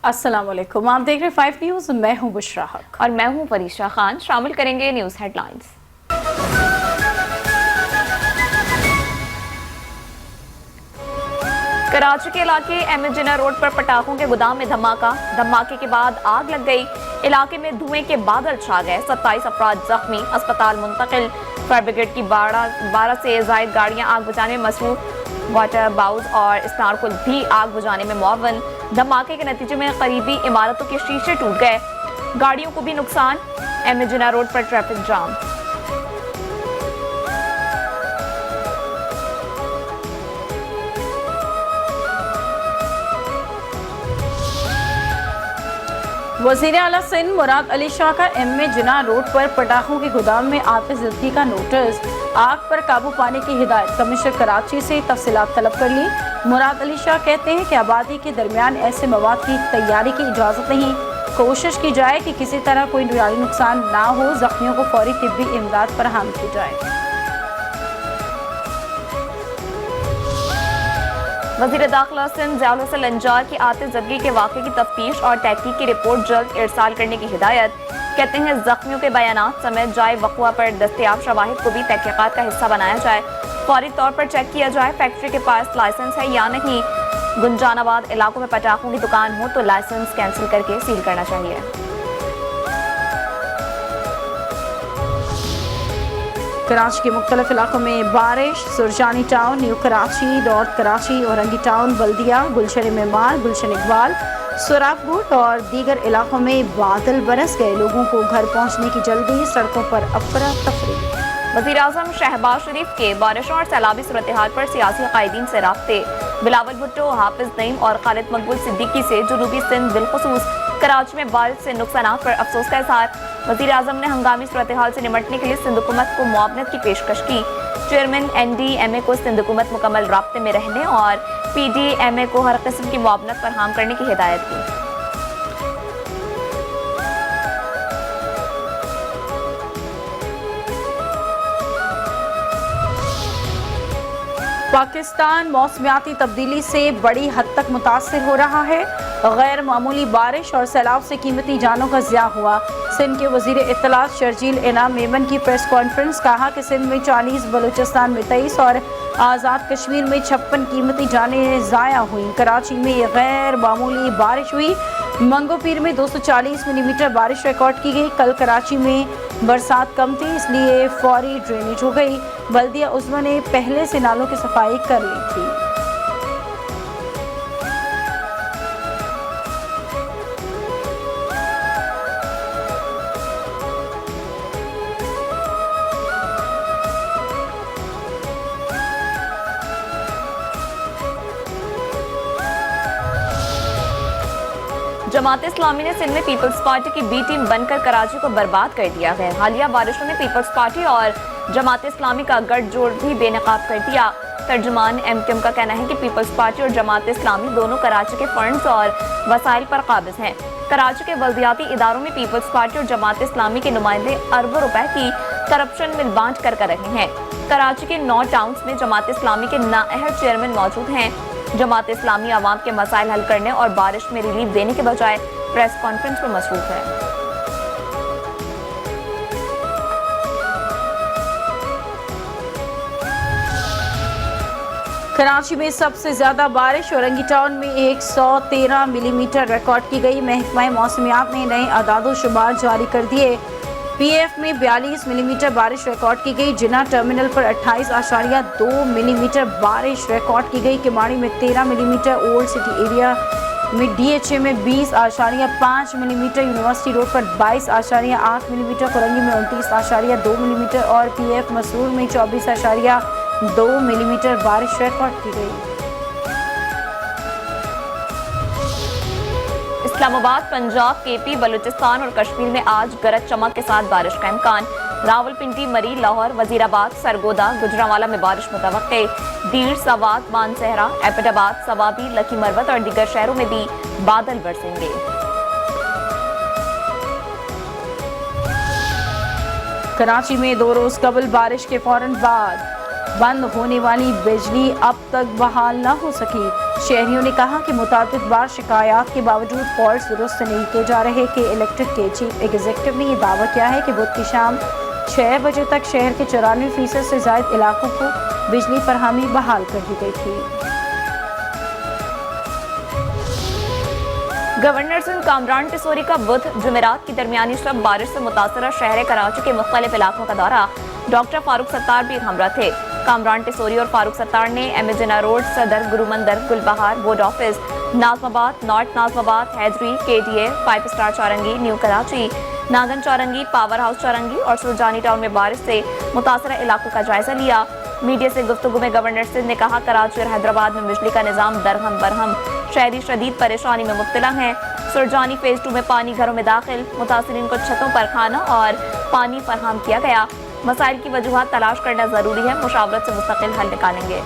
अस्सलाम वालेकुम, आप देख रहे हैं 5 न्यूज़। मैं हूं बुशरा हक और मैं हूं फरीशा खान। शामिल करेंगे न्यूज़ हेडलाइंस। कराची के इलाके एम ए जिन्ना रोड पर पटाखों के गोदाम में धमाके के बाद आग लग गई। इलाके में धुएं के बादल छा गए। 27 अफराद जख्मी, अस्पताल मुंतकिल। फायर ब्रिगेड की 12 से जायद गाड़ियां आग बुझाने में मसरूफ। वाटर बाउज और स्टारकुल भी आग बुझाने में मुअव्वन। धमाके के नतीजे में करीबी इमारतों के शीशे टूट गए, गाड़ियों को भी नुकसान। एम ए जिन्ना रोड पर ट्रैफिक जाम। वज़ीर आला सिंध मुराद अली शाह का एम ए जिन्ना रोड पर पटाखों के गोदाम में आतिशज़दगी का नोटिस। आग पर काबू पाने की हिदायत। कमिश्नर कराची से तफसीलात तलब कर ली। मुराद अली शाह कहते हैं कि आबादी के दरमियान ऐसे मवाद की तैयारी की इजाज़त नहीं। कोशिश की जाए कि किसी तरह कोई जानी नुकसान ना हो। जख्मियों को फौरी तिब्बी इमदाद फराहम की जाए। वज़ीर दाखिला सिंध ज़ियाउल हसन लंजार की आतिशज़दगी के वाक़े की तफ्तीश और तहकीक की रिपोर्ट जल्द इरसाल करने की हिदायत। कहते हैं जख्मियों के बयानात समेत जाए वक़ुआ पर दस्तयाब शवाहिद को भी तहकीकात का हिस्सा बनाया जाए। फौरी तौर पर चेक किया जाए फैक्ट्री के पास लाइसेंस है या नहीं। गुंजानाबाद इलाकों में पटाखों की दुकान हो तो लाइसेंस कैंसिल करके सील करना चाहिए। कराची के मुख्तलिफ इलाकों में बारिश। Surjani town, new Karachi, north Karachi, Orangi town, Baldia, Gulshan Maymar, Gulshan Iqbal, सुराखपुर और दीगर इलाकों में बादल बरस गए। लोगों को घर पहुंचने की जल्दी, सड़कों पर अफरा तफरी। वज़ीर आज़म शहबाज शरीफ के बारिशों और सैलाबी सूरत हाल पर सियासी कायदीन से राब्ते। बिलावल भुट्टो, हाफिज नईम और खालिद मकबूल सिद्दीकी से जनूबी सिंध बिलखुसूस कराची में बारिश से नुकसान पर अफसोस का इज़हार। वज़ीर आज़म ने हंगामी सूरत हाल से निमटने के लिए सिंध हुकूमत को मुआवनत की पेशकश की। चेयरमैन NDMA को सिंध हुकूमत मुकम्मल राब्ते में रहने और PDMA को हर किस्म की मुआवनत फराहम करने की हिदायत की। पाकिस्तान मौसमियाती तब्दीली से बड़ी हद तक मुतासिर हो रहा है। गैर मामूली बारिश और सैलाब से कीमती जानों का ज़िया हुआ। सिंध के वज़ीर इत्तलात शर्जील इनाम मेमन की प्रेस कॉन्फ्रेंस। कहा कि सिंध में 40, बलूचिस्तान में 23 और आज़ाद कश्मीर में 56 कीमती जानें ज़ाया हुई। कराची में गैर मामूली बारिश हुई। मंगोपीर में 240 मिलीमीटर बारिश रिकॉर्ड की गई। कल कराची में बरसात कम थी, इसलिए फौरी ड्रेनेज हो गई। बल्दिया उज़्मा ने पहले से नालों की सफाई कर ली थी। जमात इस्लामी ने सिंध में पीपल्स पार्टी की बी टीम बनकर कराची को बर्बाद कर दिया है। हालिया बारिशों ने पीपल्स पार्टी और जमात इस्लामी का गठजोड़ भी बेनकाब कर दिया। तर्जुमान MQM का कहना है कि पीपल्स पार्टी और जमात इस्लामी दोनों कराची के फंड्स और वसाइल पर काबिज हैं। कराची के बल्दियाती इदारों में पीपल्स पार्टी और जमात इस्लामी के नुमाइंदे अरबों रुपए की करप्शन मिल बांट कर रहे हैं। कराची के 9 टाउन्स में जमात इस्लामी के नाअहल चेयरमैन मौजूद हैं। जमात इस्लामी आवाम के मसाइल हल करने और बारिश में रिलीफ देने के बजाय प्रेस कॉन्फ्रेंस पर मसरूफ है। कराची में सबसे ज्यादा बारिश औरंगी टाउन में 113 मिलीमीटर रिकॉर्ड की गई। महकमा मौसमियात ने नए अदादो शुमार जारी कर दिए। PF में 42 मिलीमीटर बारिश रिकॉर्ड की गई। जिन्ना टर्मिनल पर 28.2 मिलीमीटर बारिश रिकॉर्ड की गई। किमाड़ी में 13 मिलीमीटर, ओल्ड सिटी एरिया में DHA में 20.5 मिलीमीटर, यूनिवर्सिटी रोड पर 22.8 मिलीमीटर, कोरंगी में 29.2 मिलीमीटर और PF मसरूर में 24.2 मिलीमीटर बारिश रिकॉर्ड की गई। इस्लामाबाद, पंजाब, KP, बलूचिस्तान और कश्मीर में आज गरज चमक के साथ बारिश का इम्कान। रावलपिंडी, मरी, लाहौर, वजीराबाद, सरगोदा, गुजरांवाला में बारिश मुतवक्के। दीर, सवात, मानसहरा, एबटाबाद, सवाबी, लकी मरवत और दीगर शहरों में भी बादल बरसेंगे। कराची में 2 रोज कबल बारिश के फौरन बाद बंद होने वाली बिजली अब तक बहाल न हो सकी। शहरियों ने कहा कि मुताबिक बार शिकायत के बावजूद फॉल्ट दुरुस्त नहीं किए जा रहे कि इलेक्ट्रिक के चीफ एग्जीक्यूटिव ने यह दावा किया है कि बुध की शाम 6 बजे तक शहर के 94% से ज्यादा इलाकों को बिजली फरहमी बहाल कर दी गई थी। गवर्नर सिंध कामरान टिसोरी का बुध जुमेरात की दरमियानी शब बारिश से मुतासरा शहर कराची के मुख्तलिफ इलाकों का दौरा। डॉक्टर फारूक सत्तार भी हमरा थे। कामरान टिसोरी और फारूक सत्तार ने एमेजिना road, Saddar, Gurumandir, Gulbahar, board office, Nazimabad, north Nazimabad, Haidri, KDA, 5 star Chowrangi, new Karachi, Nagan Chowrangi, power house Chowrangi और सुरजानी टाउन में बारिश से मुतासरा इलाकों का जायजा लिया। मीडिया से गुफ्तगू में गवर्नर सिंध ने कहा, कराची और हैदराबाद में बिजली का निज़ाम दरहम बरहम, शहरी शदीद परेशानी में मुब्तला हैं। सुरजानी फेज 2 में पानी घरों में दाखिल, मुतासरीन को छतों पर खाना और पानी फराहम किया गया। मसाइल की वजूहात तलाश करना जरूरी है, मुशावरत से मुस्तकिल हल निकालेंगे।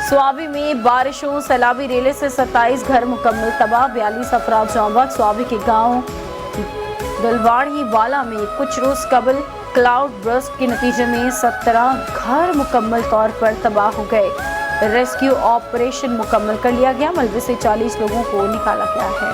स्वाबी में बारिशों सैलाबी रेले से 27 घर मुकम्मल तबाह, 42 अफराद जांबाग। स्वाबी के गांव दलवाड़ी वाला में कुछ रोज कबल क्लाउड बर्स्ट के नतीजे में 17 घर मुकम्मल तौर पर तबाह हो गए। रेस्क्यू ऑपरेशन मुकम्मल कर लिया गया। मलबे से 40 लोगों को निकाला गया है।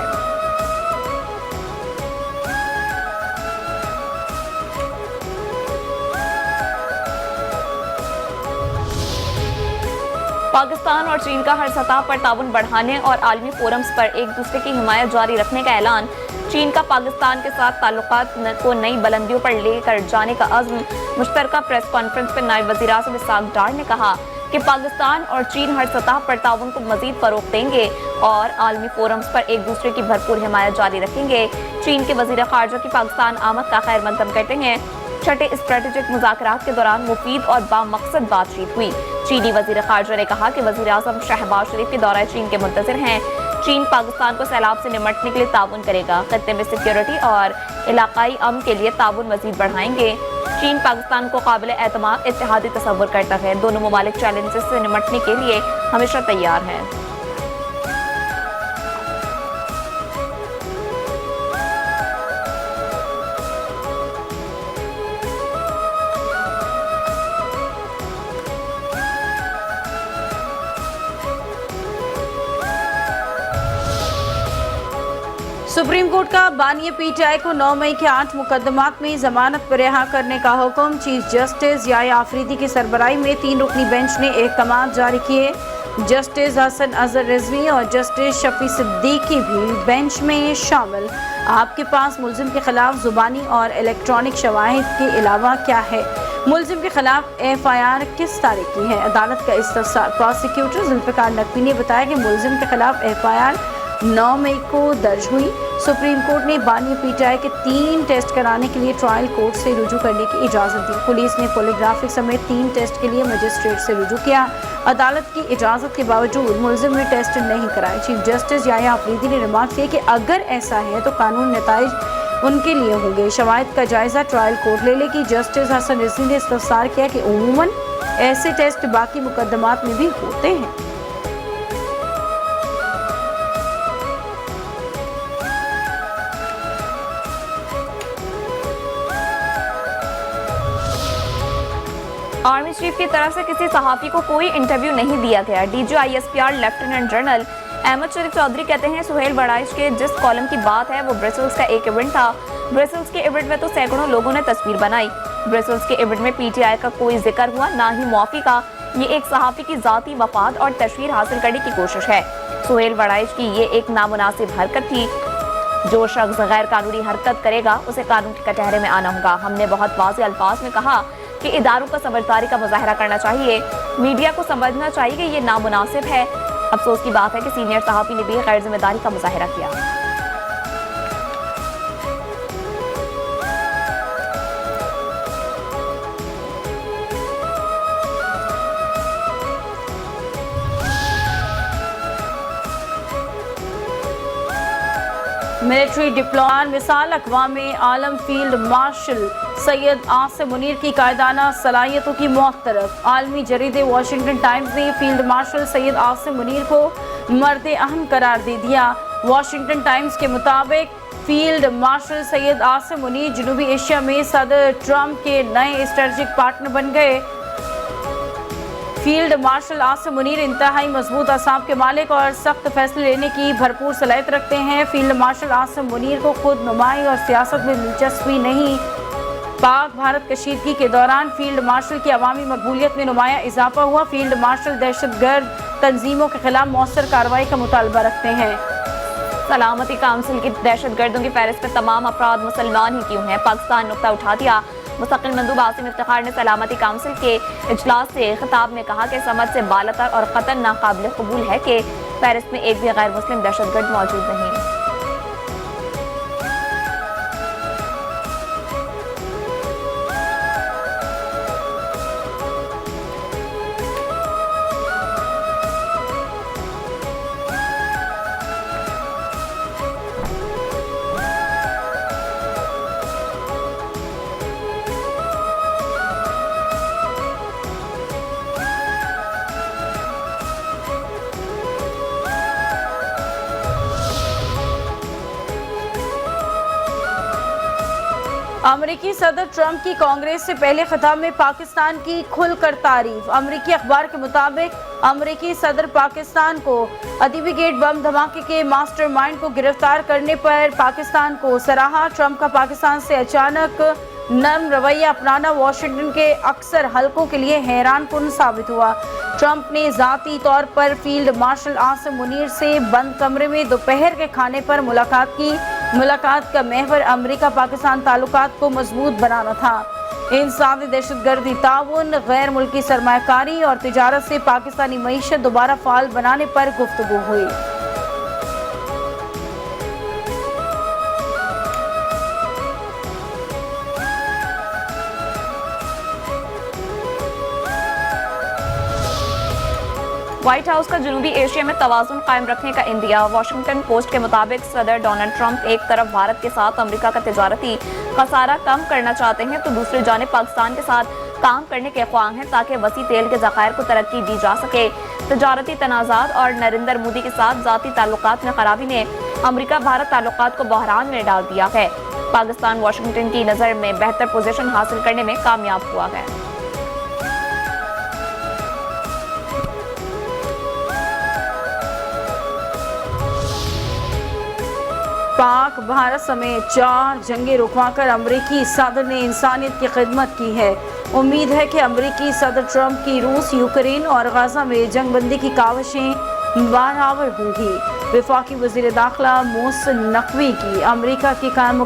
पाकिस्तान और चीन का हर सतह पर ताउन बढ़ाने और आलमी फोरम्स पर एक दूसरे की हिमायत जारी रखने का ऐलान। चीन का पाकिस्तान के साथ ताल्लुकात को नई बुलंदियों पर लेकर जाने का अज़्म। मुश्तरका प्रेस कॉन्फ्रेंस पर नायब वज़ीर-ए-आज़म इसहाक डार ने कहा कि पाकिस्तान और चीन हर सतह पर ताउन को मज़ीद फ़रोग़ देंगे और आलमी फोरम्स पर एक दूसरे की भरपूर हिमायत जारी रखेंगे। चीन के वज़ीर ख़ारजा की पाकिस्तान आमद का खैर मक़दम करते हैं। छठे स्ट्रेटेजिक मुज़ाकरात के दौरान मुफीद और बामक़सद बातचीत हुई। चीनी वज़ीर ख़ारजा ने कहा कि वज़ीर-ए-आज़म शहबाज शरीफ के दौरे चीन के मुंतज़िर हैं। चीन पाकिस्तान को सैलाब से निमटने के लिए ताउन करेगा। खत्ते में सिक्योरिटी और इलाकाई अमन के लिए ताउन मज़ीद बढ़ाएंगे। चीन पाकिस्तान को काबिल एतमाद इत्तेहादी तस्वुर करता है। दोनों ममालिक चैलेंजेस से निमटने के लिए हमेशा तैयार हैं। सुप्रीम कोर्ट का बानिया PTI को 9 मई के 8 मुकदमात में जमानत पर रिहा करने का हुक्म। चीफ जस्टिस याह्या आफरीदी की सरबराही में 3 रुकनी बेंच ने अहकाम जारी किए। जस्टिस हसन अजहर रिजवी और जस्टिस शफी सिद्दीकी भी बेंच में शामिल। आपके पास मुल्जिम के खिलाफ जुबानी और इलेक्ट्रॉनिक शवाहिद के अलावा क्या है? मुल्जिम के खिलाफ FIR किस तारीख की है? अदालत का इस्तफसार। प्रोसिक्यूटर जुल्फ़िकार नकवी ने बताया कि मुल्जिम के खिलाफ FIR 9 मई को दर्ज हुई। सुप्रीम कोर्ट ने बानिया PTI के 3 टेस्ट कराने के लिए ट्रायल कोर्ट से रुजू करने की इजाज़त दी। पुलिस ने पॉलीग्राफिक समेत 3 टेस्ट के लिए मजिस्ट्रेट से रुजू किया। अदालत की इजाज़त के बावजूद मुल्जिम ने टेस्ट नहीं कराए। चीफ जस्टिस याह्या आफरीदी ने रिमार्क किया कि अगर ऐसा है तो कानून नताइज उनके लिए होंगे। शवाहिद का जायजा ट्रायल कोर्ट ले लेगी। जस्टिस हसन रिजवी ने इस्तफसार किया कि उमूमन ऐसे टेस्ट बाकी मुकदमात में भी होते हैं। आर्मी चीफ की तरफ से किसी सहाफ़ी को कोई इंटरव्यू नहीं दिया गया। DG ISPR lieutenant general Ahmed Sharif Chaudhry कहते हैं, सुहेल वड़ाइश के जिस कॉलम की बात है वो ब्रसेल्स का एक इवेंट था। ब्रसेल्स के इवेंट में तो सैकड़ों लोगों ने तस्वीर बनाई। ब्रसेल्स के इवेंट में PTI का कोई जिक्र हुआ, ना ही मुआफ़ी का। ये एक सहाफ़ी की ज़ाती मफाद और तशवीर हासिल करने की कोशिश है। सुहेल वड़ाइश की ये एक नामुनासिब हरकत थी। जो शख्स गैर कानूनी हरकत करेगा उसे कानून के कटहरे में आना होगा। हमने बहुत वाज़ेह अल्फाज में कहा कि इदारों को समझदारी का मुजाहरा करना चाहिए। मीडिया को समझना चाहिए कि ये नामुनासिब है। अफसोस की बात है कि सीनियर सहाफ़ी ने भी गैर जिम्मेदारी का मुजाहरा किया। मिलिट्री डिप्लोमा मिसाल अक़वाम आलम फील्ड मार्शल सैयद आसिम मुनीर की कायदाना सलाहियतों की मौत तरफ। आलमी जरीदे वाशिंगटन टाइम्स ने फील्ड मार्शल सैयद आसिम मुनीर को मर्द अहम करार दे दिया। वॉशिंगटन टाइम्स के मुताबिक फील्ड मार्शल सैयद आसिम मुनीर जनूबी एशिया में सदर ट्रंप के नए स्ट्रेटेजिक पार्टनर बन गए। फील्ड मार्शल आसिम मुनीर इंतहाई मजबूत असाब के मालिक और सख्त फैसले लेने की भरपूर सलाहियत रखते हैं। फील्ड मार्शल आसिम मुनीर को खुद नुमाई और सियासत में दिलचस्पी नहीं। पाक भारत कशीदगी के दौरान फील्ड मार्शल की अवामी मकबूलियत में नुमाया इजाफा हुआ। फील्ड मार्शल दहशतगर्द तंजीमों के खिलाफ मौसर कार्रवाई का मुतालबा रखते हैं। सलामती काउंसिल की दहशतगर्दों की फहरिस्त में तमाम अफराद मुसलमान ही क्यों हैं? पाकिस्तान नुक्ता उठा दिया। मुस्तकिल मंदूब आसिम इफ्तिखार ने सलामती काउंसिल के इजलास से खिताब में कहा कि समझ से बालतर और कतन नाकाबिल कबूल है कि फहरिस्त में एक भी गैर मुस्लिम दहशतगर्द मौजूद नहीं। अमेरिकी सदर ट्रंप की कांग्रेस से पहले खिताब में पाकिस्तान की खुलकर तारीफ। अमेरिकी अखबार के मुताबिक अमेरिकी सदर पाकिस्तान को अदीबी गेट बम धमाके के मास्टरमाइंड को गिरफ्तार करने पर पाकिस्तान को सराहा। ट्रंप का पाकिस्तान से अचानक नरम रवैया अपनाना वाशिंगटन के अक्सर हलकों के लिए हैरानकुन साबित हुआ। ट्रंप ने जाती तौर पर फील्ड मार्शल आसिम मुनीर से बंद कमरे में दोपहर के खाने पर मुलाकात की। मुलाकात का महवर अमेरिका पाकिस्तान ताल्लुकात को मजबूत बनाना था। इंसानी दहशतगर्दी ताउन, गैर मुल्की सरमायाकारी और तिजारत से पाकिस्तानी मईशत दोबारा फाल बनाने पर गुफ्तगू हुई। व्हाइट हाउस का जनूबी एशिया में तवाज़ुन कायम रखने का इंदिया। वॉशिंगटन पोस्ट के मुताबिक सदर डोनाल्ड ट्रंप एक तरफ भारत के साथ अमेरिका का तिजारती खसारा कम करना चाहते हैं तो दूसरी जानिब पाकिस्तान के साथ काम करने के ख्वाह हैं ताकि वसी तेल के ज़खायर को तरक्की दी जा सके। तिजारती तनाज़ात और नरेंद्र मोदी के साथ ज़ाती ताल्लुकात में खराबी ने अमेरिका भारत ताल्लुकात को बहरान में डाल दिया है। पाकिस्तान वॉशिंगटन की नज़र में बेहतर पोजीशन हासिल करने में कामयाब हुआ है। पाक भारत समेत 4 जंगें रुकवाकर अमरीकी सदर ने इंसानियत की खिदमत की है। उम्मीद है कि अमरीकी सदर ट्रंप की रूस, यूक्रेन और गाजा में जंगबंदी की काविशें बराबर होंगी। वफाकी वज़ीर दाखिला मोहसिन नकवी की अमरीका के कायम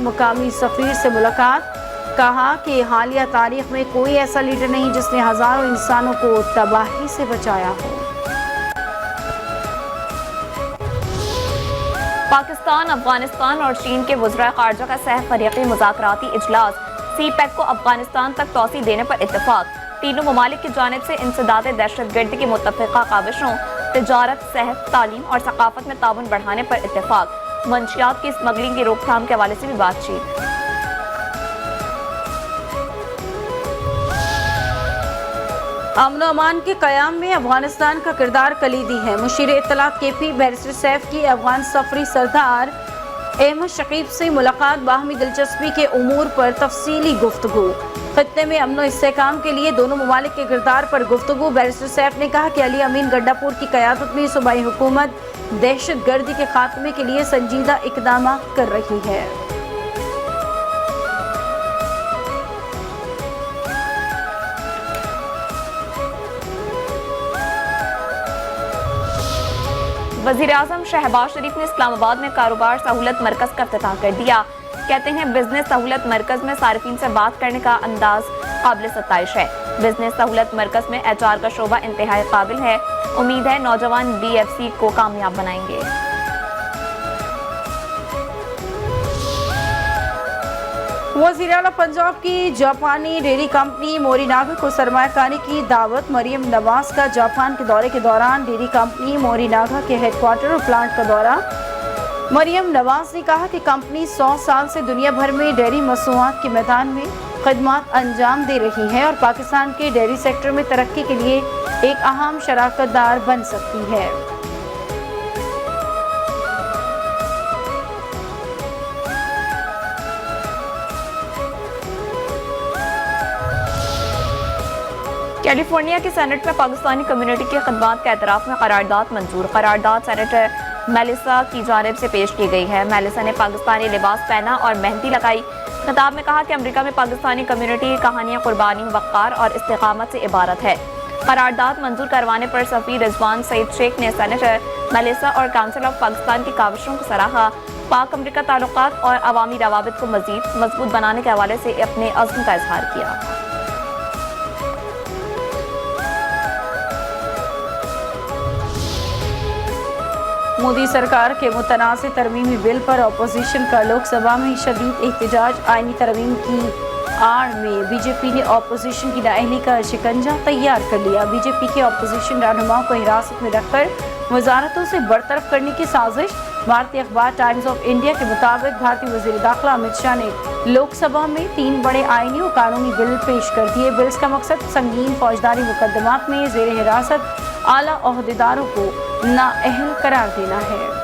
मुकामी सफ़ीर से मुलाकात। कहा कि हालिया तारीख में कोई ऐसा लीडर नहीं जिसने हज़ारों इंसानों को तबाही से बचाया हो। पाकिस्तान, अफगानिस्तान और चीन के वज़राए ख़ारजा का सह फरीक़ी मुज़ाकराती इजलास CPEC को अफगानिस्तान तक तोसी देने पर इत्तेफाक। तीनों ममालिक की जानिब से इंसदाद दहशतगर्दी की मुतफ़िक़ा काविशों, तिजारत, सेहत, तालीम और सकाफत में ताउन बढ़ाने पर इत्तेफाक। मंशियात की स्मगलिंग की रोकथाम के हवाले से भी बातचीत। अमन अमान के क़याम में अफगानिस्तान का किरदार कलीदी है। मुशीर इत्तलात KP बैरिस्टर सैफ की अफगान सफरी सरदार अहमद शकीब से मुलाकात। बाहमी दिलचस्पी के उमूर पर तफसीली गुफ्तगू। खत्ते में अमन इस्तेहकाम के लिए दोनों ममालिक के किरदार पर गुफ्तगू। बैरिस्टर सैफ ने कहा कि अली अमीन गड्डापुर की क़यादत में सूबाई हुकूमत दहशत गर्दी के खात्मे के लिए संजीदा इक़दाम कर रही है। वज़ीर-ए-आज़म शहबाज शरीफ ने इस्लामाबाद में कारोबार सहूलत मरकज़ का इफ्तिताह कर दिया। कहते हैं बिजनेस सहूलत मरकज़ में सारिफीन से बात करने का अंदाज काबिल सताइश है। बिजनेस सहूलत मरकज़ में HR का शोबा इंतहाई काबिल है। उम्मीद है नौजवान BFC को कामयाब बनाएंगे। वज़ीर आला पंजाब की जापानी डेयरी कंपनी मोरिनागा को सरमायाकारी की दावत। मरियम नवाज का जापान के दौरे के दौरान डेयरी कंपनी मोरिनागा के हेडक्वार्टर और प्लांट का दौरा। मरियम नवाज ने कहा कि कंपनी 100 साल से दुनिया भर में डेयरी मसूआत के मैदान में खदमात अंजाम दे रही है और पाकिस्तान के डेयरी सेक्टर में तरक्की के लिए एक अहम शराकतदार बन सकती है। कैलिफोर्निया की सेनेट में पाकिस्तानी कम्युनिटी की खदमात के एतराफ़ में करारदाद मंजूर। करारदाद सेनेटर मेलिसा की जानिब से पेश की गई है। मेलिसा ने पाकिस्तानी लिबास पहना और मेहंदी लगाई। खिताब में कहा कि अमेरिका में पाकिस्तानी कम्युनिटी की कहानियाँ कुर्बानी, वक़ार और इस्तिकामत से इबारत है। करारदाद मंजूर करवाने पर सफ़ीर रिजवान सईद शेख ने सेनेटर मेलिसा और काउंसिल ऑफ पाकिस्तान की काविशों को सराहा। पाक अमेरिका ताल्लुकात और अवामी रवाबित को मज़ीद मजबूत बनाने के हवाले से अपने अज़्म का इजहार किया। मोदी सरकार के मुतनाज़ तरमीमी बिल पर अपोजिशन का लोकसभा में शदीद एहतजाज। आईनी तरमीम की आड़ में बीजेपी ने अपोजिशन की नाअहली का शिकंजा तैयार कर लिया। बीजेपी के अपोजिशन रहनुमाओं को हिरासत में रखकर वजारतों से बरतरफ करने की साजिश। भारतीय अखबार टाइम्स ऑफ इंडिया के मुताबिक भारतीय वज़ीर दाखिला अमित शाह ने लोकसभा में 3 बड़े आईनी और कानूनी बिल पेश कर दिए। बिल्स का मकसद संगीन फौजदारी मुकदमात में ज़ेर हिरासत आला ओहदेदारों को नाअहल करार देना है।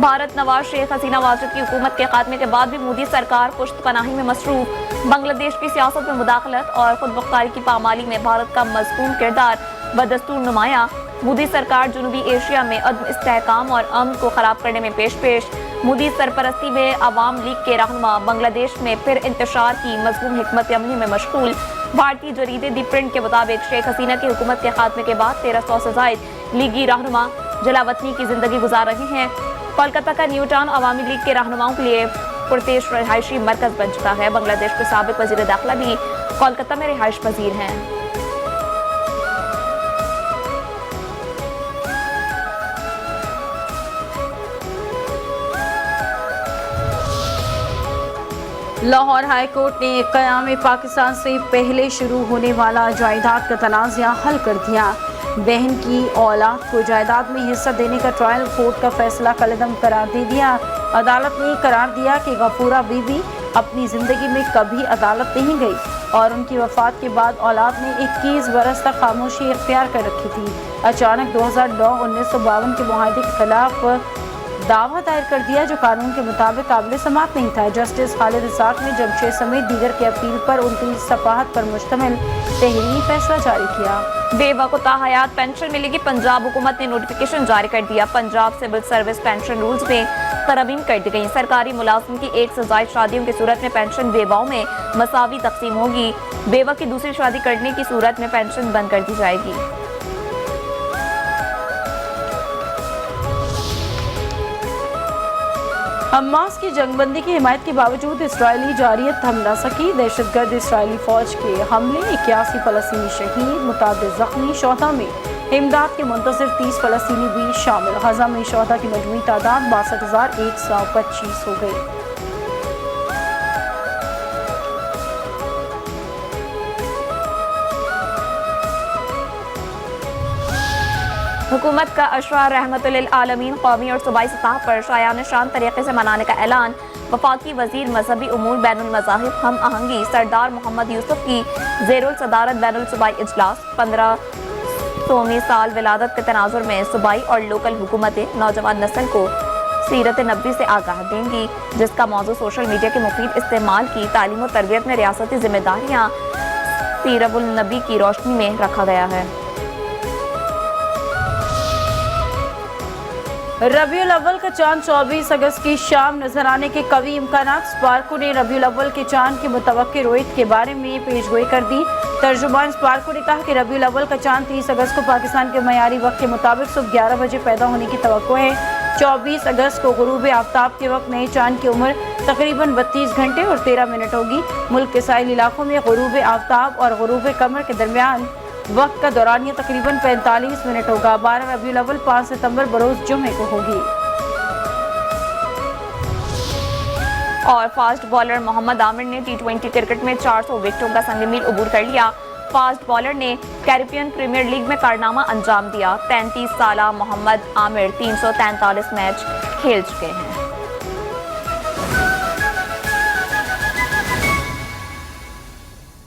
भारत नवाज शेख हसीना वाजिद की हुकूमत के खात्मे के बाद भी मोदी सरकार पुश्त पनाही में मसरूफ। बांग्लादेश की सियासत में मुदाखलत और खुद मुख्तारी की पामाली में भारत का मज़मूम किरदार बदस्तूर नुमाया। मोदी सरकार जनूबी एशिया में अदम इस्तेहकाम और अमन को खराब करने में पेश। मोदी सरपरस्ती में अवाम लीग के रहनुमा बांग्लादेश में फिर इंतशार की मज़मूम हिकमत अमली में मशगूल। भारतीय जरीदे दी प्रिंट के मुताबिक शेख हसीना की हुकूमत के खात्मे के बाद 1300 से ज़ायद लीगी रहनुमा जलावतनी की जिंदगी गुजार रहे हैं। कोलकाता का न्यू टाउन अवामी लीग के रहनुमाओं के लिए पुरतेश रिहायशी मरकज बन चुका है। बांग्लादेश के साबिक वज़ीर दाखिला भी कोलकाता में रिहाइश पजीर हैं। लाहौर हाई कोर्ट ने क़याम पाकिस्तान से पहले शुरू होने वाला जायदाद का तनाज़ा हल कर दिया। बहन की औलाद को जायदाद में हिस्सा देने का ट्रायल कोर्ट का फैसला कलअदम करार दे दिया। अदालत ने करार दिया कि गफूरा बीबी अपनी ज़िंदगी में कभी अदालत नहीं गई और उनकी वफ़ात के बाद औलाद ने 21 बरस तक खामोशी इख्तियार कर रखी थी। अचानक 2009-1952 के मुआहदे के खिलाफ दावा दायर कर दिया जो कानून के मुताबिक काबिल समाअत नहीं था। जस्टिस खालिद इसाक ने जमशेद समेत दीगर के अपील पर 29 सफ़ाहत पर मुश्तमिल तहरीरी फैसला जारी किया। बेवा को ताहयात पेंशन मिलेगी। पंजाब हुकूमत ने नोटिफिकेशन जारी कर दिया। Punjab civil service pension rules में तरमीम कर दी गई। सरकारी मुलाजिम की 1 से ज़ायद शादियों की सूरत में पेंशन बेवाओं में मसावी तकसीम होगी। बेवा की दूसरी शादी करने की सूरत में पेंशन बंद कर दी जाएगी। हमास की जंगबंदी की हिमायत के बावजूद इसराइली जारियत थम न सकी। दहशतगर्द इसराइली फौज के हमले 81 फ़लस्तीनी शहीद, मुतादिद जख्मी। शोहदा में इमदाद के मुंतज़िर 30 फ़लस्तीनी भी शामिल। गज़ा में शोहदा की मजमूई तादाद 62,125 हो गई। हुकूमत का अशरा रहमतुल आलमीन कौमी और सूबाई सतह पर शायान शान तरीके से मनाने का ऐलान। वफाकी वजीर मजहबी उमूर बैनुल मज़ाहिब हम आहंगी सरदार मोहम्मद यूसुफ की ज़ेरुल सदारत बैनुल सूबाई इजलास। 1500वीं साल विलादत के तनाजुर में सूबाई और लोकल हुकूमतें नौजवान नस्ल को सीरत नबी से आगाह देंगी, जिसका मौजू सोशल मीडिया के मुफीद इस्तेमाल की तालीम और तरबियत में रियासती जिम्मेदारियाँ सीरतुल नबी की रोशनी में रखा गया है। रबीउल अव्वल का चांद 24 अगस्त की शाम नजर आने के कवी इम्कानात। स्पार्को ने रबीउल अव्वल के चांद के मुतवक्किर रोयत के बारे में पेशगोई कर दी। तर्जुमान स्पार्को ने कहा कि रबीउल अव्वल का चांद 30 अगस्त को पाकिस्तान के मयारी वक्त के मुताबिक सुबह 11 बजे पैदा होने की तवक्को है। 24 अगस्त को गुरूब आफ्ताब के वक्त नए चांद की उम्र तकरीबन 32 घंटे और 13 मिनट होगी। मुल्क के साहिल इलाकों में गुरूब आफ्ताब और गुरूब कमर के दरमियान वक्त का दौरानिया तकरीबन 45 मिनट होगा। 12 रबीउल अव्वल 5 सितंबर बरोज़ जुम्मे को होगी। और फास्ट बॉलर मोहम्मद आमिर ने T20 क्रिकेट में 400 विकेटों का संग मील अबूर कर लिया। फास्ट बॉलर ने कैरिबियन प्रीमियर लीग में कारनामा अंजाम दिया। 33 साला मोहम्मद आमिर 343 मैच खेल चुके हैं।